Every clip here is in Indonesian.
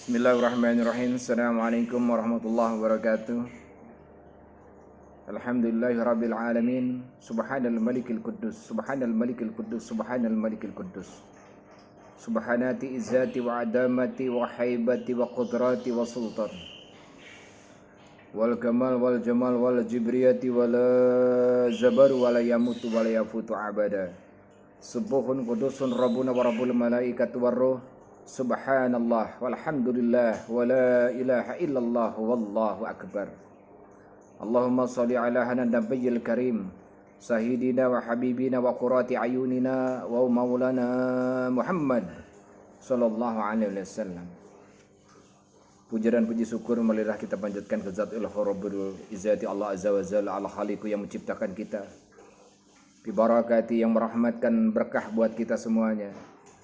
Bismillahirrahmanirrahim. Assalamualaikum warahmatullahi wabarakatuh. Alhamdulillahirabbil alamin. Subhanal malikil quddus, subhanal malikil quddus, subhanal malikil quddus. Subhanati izzati wa adamati wa haibati wa qudrati wa sultan. Wal kamal wal jamal wal jibriyati wal zabar wal yamutu wal yafutu abada. Subuhun qudusun rabbuna wa rabbul malaikatu war ruh. Subhanallah walhamdulillah wa la ilaha illallah wallahu akbar. Allahumma salli ala hanan nabiyil karim Sahidina wa habibina wa qurrati ayunina wa maulana Muhammad sallallahu alaihi wasallam. Puja dan puji syukur marilah kita panjatkan ke Zatul Rabbul Izzati Allah Azza wa Jalla al Khaliqu yang menciptakan kita. Bi barakati yang merahmatkan berkah buat kita semuanya.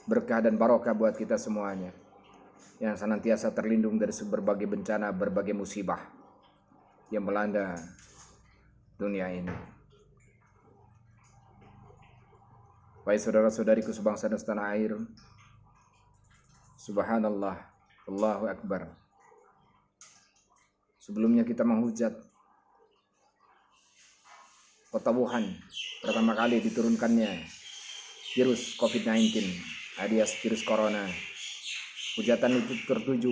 Berkah dan barokah buat kita semuanya, yang senantiasa terlindung dari berbagai bencana, berbagai musibah yang melanda dunia ini. Baik saudara-saudariku sebangsa dan setanah air, subhanallah, Allahu akbar. Sebelumnya kita menghujat kota Wuhan pertama kali diturunkannya virus COVID-19 alias virus corona. Hujatan itu tertuju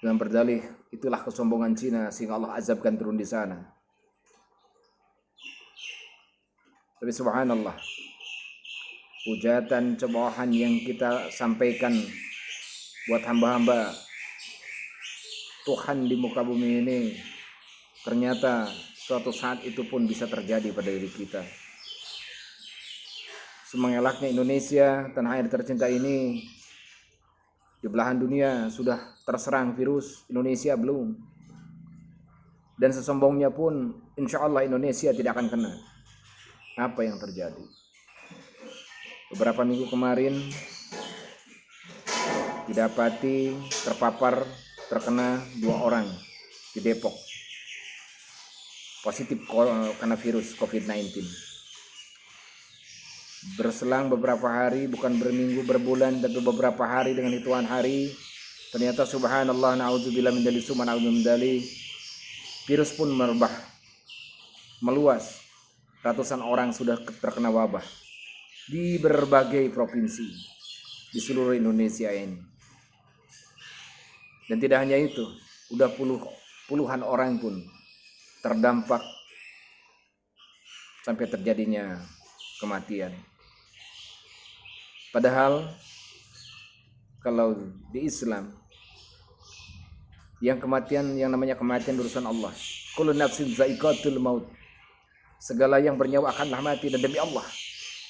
dengan berdalih itulah kesombongan Cina sehingga Allah azabkan turun di sana. Tapi subhanallah, hujatan cobaan yang kita sampaikan buat hamba-hamba Tuhan di muka bumi ini, ternyata suatu saat itu pun bisa terjadi pada diri kita. Semengelaknya Indonesia, tanah air tercinta ini, di belahan dunia sudah terserang virus, Indonesia belum. Dan sesombongnya pun, insya Allah Indonesia tidak akan kena. Apa yang terjadi? Beberapa minggu kemarin, didapati terpapar, terkena 2 orang di Depok. Positif karena virus COVID-19. Berselang beberapa hari, bukan berminggu, berbulan, tapi beberapa hari dengan hitungan hari, ternyata subhanallah, na'udzubillah min dzalik, subhanallah virus pun merebah, meluas. Ratusan orang sudah terkena wabah di berbagai provinsi di seluruh Indonesia ini. Dan tidak hanya itu, udah puluhan orang pun terdampak sampai terjadinya kematian. Padahal kalau di Islam yang namanya kematian urusan Allah. Kullu nafsin za'iqatul maut. Segala yang bernyawa akanlah mati, dan demi Allah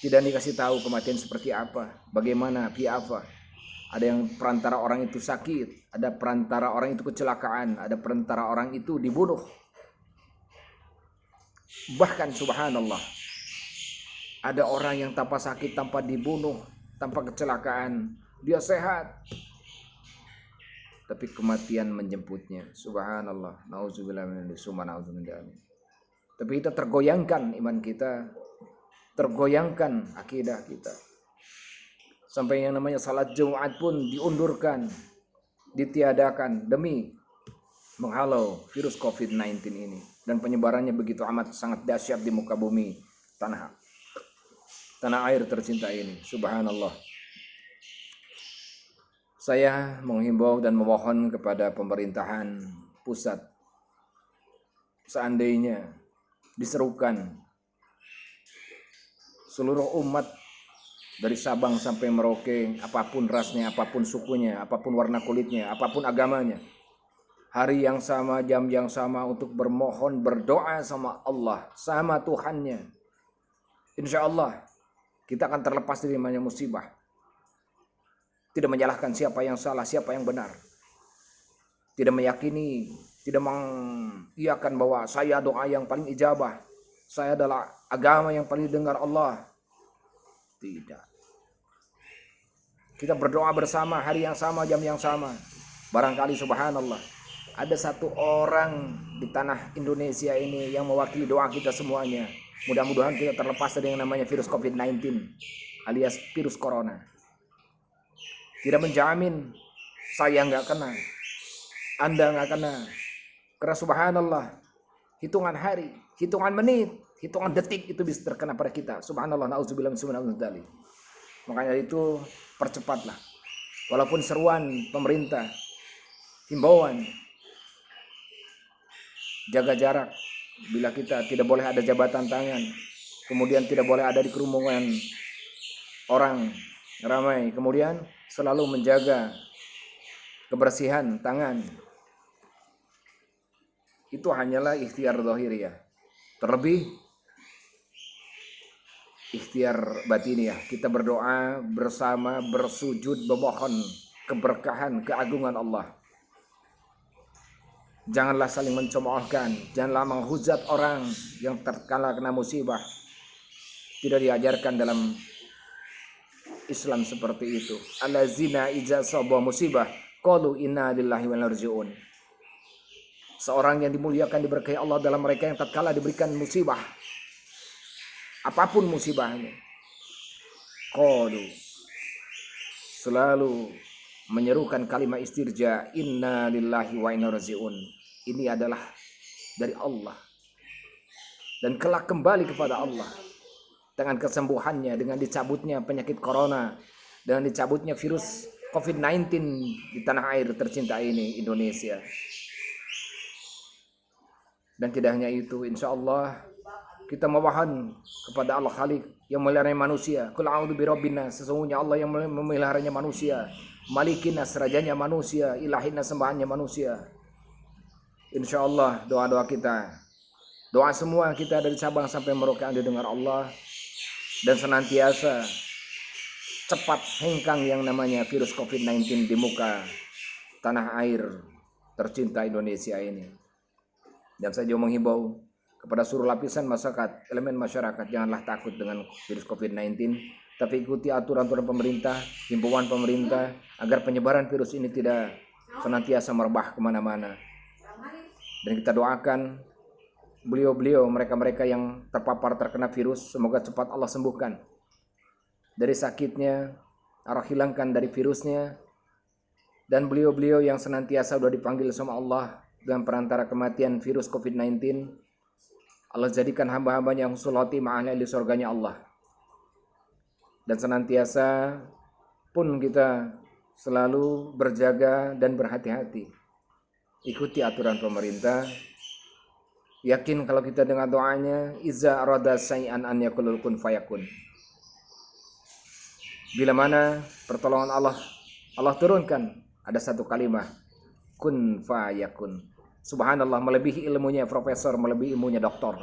tidak dikasih tahu kematian seperti apa, bagaimana, apa. Ada yang perantara orang itu sakit, ada perantara orang itu kecelakaan, ada perantara orang itu dibunuh. Bahkan subhanallah, ada orang yang tanpa sakit, tanpa dibunuh, tanpa kecelakaan, dia sehat, tapi kematian menjemputnya. Subhanallah, nauzubillah min dzalik. Tapi kita tergoyangkan iman kita, tergoyangkan akidah kita, sampai yang namanya salat Jumat pun diundurkan, ditiadakan demi menghalau virus COVID-19 ini. Dan penyebarannya begitu amat sangat dahsyat di muka bumi tanah air tercinta ini. Subhanallah. Saya menghimbau dan memohon kepada pemerintahan pusat, seandainya diserukan seluruh umat dari Sabang sampai Merauke, apapun rasnya, apapun sukunya, apapun warna kulitnya, apapun agamanya, hari yang sama, jam yang sama untuk bermohon, berdoa sama Allah, sama Tuhannya. Insya Allah kita akan terlepas dari banyak musibah. Tidak menyalahkan siapa yang salah, siapa yang benar. Tidak meyakini, tidak mengiyakan bahwa saya doa yang paling ijabah, saya adalah agama yang paling didengar Allah. Tidak. Kita berdoa bersama, hari yang sama, jam yang sama. Barangkali subhanallah, ada satu orang di tanah Indonesia ini yang mewakili doa kita semuanya. Mudah-mudahan kita terlepas dari yang namanya virus COVID-19 alias virus corona. Tidak menjamin Saya nggak kena, Anda nggak kena. Karena subhanallah, hitungan hari, hitungan menit, hitungan detik itu bisa terkena pada kita. Subhanallah, na'udzubillah min dzalik. Makanya itu percepatlah. Walaupun seruan pemerintah, himbauan, jaga jarak. Bila kita tidak boleh ada jabatan tangan, kemudian tidak boleh ada di kerumunan orang ramai, kemudian selalu menjaga kebersihan tangan. Itu hanyalah ikhtiar zahiriyah. Terlebih ikhtiar batiniyah. Kita berdoa bersama, bersujud, memohon keberkahan, keagungan Allah. Janganlah saling mencemoohkan, janganlah menghujat orang yang terkala kena musibah. Tidak diajarkan dalam Islam seperti itu. Allazina idza asaba musibah qalu inna lillahi wa inna ilaihi raji'un. Seorang yang dimuliakan, diberkahi Allah dalam mereka yang tatkala diberikan musibah, apapun musibahnya, qalu, selalu menyerukan kalimat istirja, inna lillahi wa inna raji'un. Ini adalah dari Allah dan kelak kembali kepada Allah. Dengan kesembuhannya, dengan dicabutnya penyakit corona, dengan dicabutnya virus COVID-19 di tanah air tercinta ini, Indonesia. Dan tidak hanya itu, insya Allah kita memohon kepada Allah Khalik yang memelihara manusia. Qul a'udzu birabbin nas, sesungguhnya Allah yang memeliharanya manusia, malikin nas, rajanya manusia, ilahin nas, sembahannya manusia. Insya Allah doa-doa kita, doa semua kita dari Sabang sampai Merauke didengar Allah, dan senantiasa cepat hengkang yang namanya virus COVID-19 di muka tanah air tercinta Indonesia ini. Dan saya juga menghimbau kepada seluruh lapisan masyarakat, elemen masyarakat, janganlah takut dengan virus COVID-19, tapi ikuti aturan-aturan pemerintah, himbauan pemerintah, agar penyebaran virus ini tidak senantiasa merebah kemana-mana. Dan kita doakan beliau-beliau, mereka-mereka yang terpapar terkena virus, semoga cepat Allah sembuhkan dari sakitnya, Allah hilangkan dari virusnya. Dan beliau-beliau yang senantiasa sudah dipanggil sama Allah dengan perantara kematian virus COVID-19, Allah jadikan hamba-hambanya yang husnul khotimah, ahli surganya Allah. Dan senantiasa pun kita selalu berjaga dan berhati-hati, ikuti aturan pemerintah. Yakin kalau kita dengan doanya, iza arada say'an an yakulul kun fayakun. Bila mana pertolongan Allah turunkan, ada satu kalimat, kun fayakun. Subhanallah, melebihi ilmunya profesor, melebihi ilmunya doktor.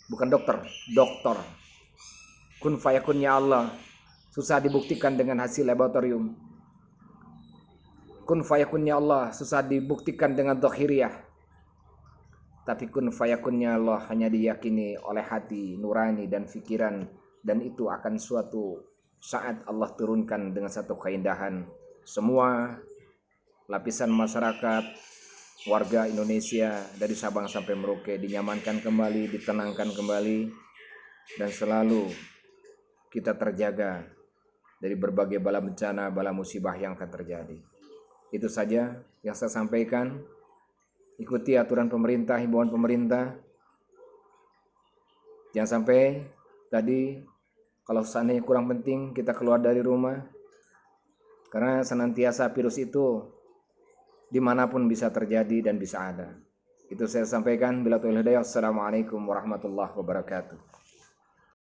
Bukan dokter, doktor. Kun fayakunnya Allah susah dibuktikan dengan hasil laboratorium. Kun fayakunnya Allah susah dibuktikan dengan dohiriyah. Tapi kun fayakunnya Allah hanya diyakini oleh hati nurani dan fikiran, dan itu akan suatu saat Allah turunkan dengan satu keindahan. Semua lapisan masyarakat, warga Indonesia dari Sabang sampai Merauke dinyamankan kembali, ditenangkan kembali, dan selalu kita terjaga dari berbagai bala bencana, bala musibah yang akan terjadi. Itu saja yang saya sampaikan. Ikuti aturan pemerintah, himbauan pemerintah. Jangan sampai tadi kalau seandainya kurang penting kita keluar dari rumah, karena senantiasa virus itu dimanapun bisa terjadi dan bisa ada. Itu saya sampaikan. Bila taufiq hidayah. Assalamualaikum warahmatullahi wabarakatuh.